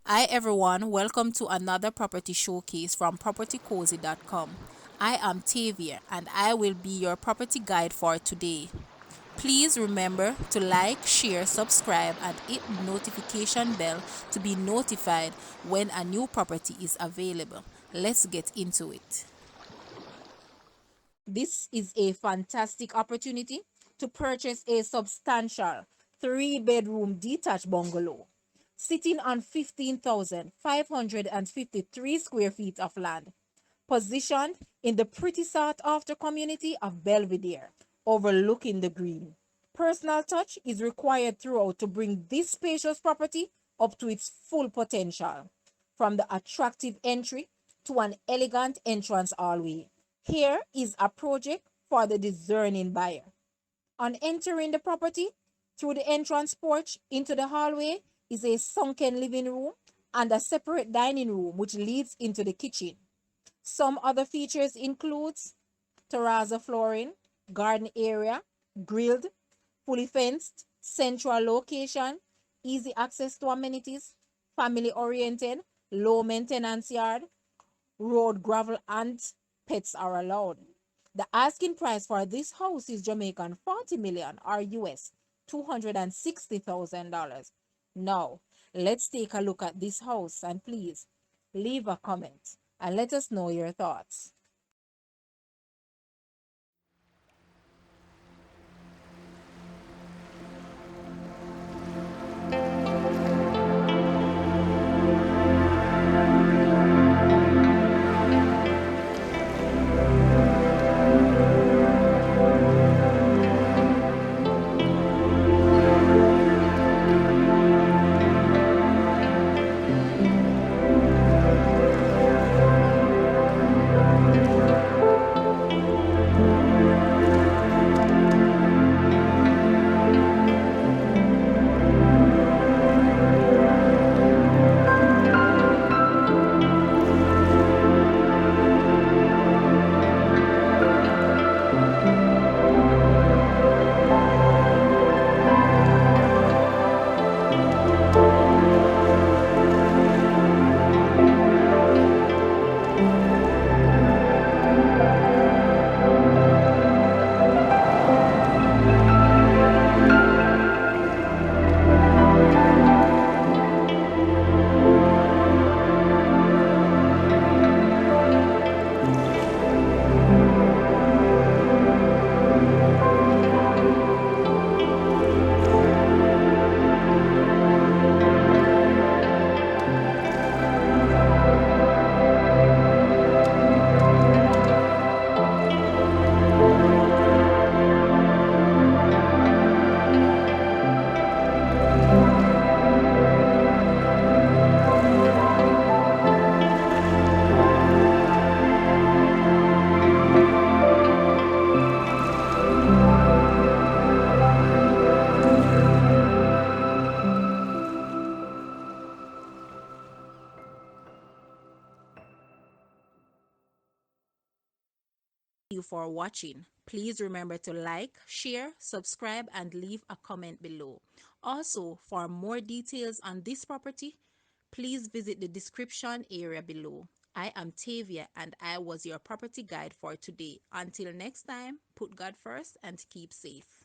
Hi everyone, welcome to another property showcase from propertycozy.com. I am Tavia and I will be your property guide for today. Please remember to like, share, subscribe and hit the notification bell to be notified when a new property is available. Let's get into it. This is a fantastic opportunity to purchase a substantial 3-bedroom detached bungalow sitting on 15,553 square feet of land, positioned in the pretty sought after community of Belvedere, overlooking the green. Personal touch is required throughout to bring this spacious property up to its full potential, from the attractive entry to an elegant entrance hallway. Here is a project for the discerning buyer. On entering the property, through the entrance porch into the hallway is a sunken living room and a separate dining room which leads into the kitchen. Some other features includes terrazzo flooring, garden area, grilled, fully fenced, central location, easy access to amenities, family oriented, low maintenance yard, road, gravel, and pets are allowed. The asking price for this house is Jamaican 40 million or US $260,000. Now, let's take a look at this house and please leave a comment and let us know your thoughts. You for watching. Please remember to like, share, subscribe, and leave a comment below. Also, for more details on this property, please visit the description area below. I am Tavia and I was your property guide for today. Until next time, put God first and keep safe.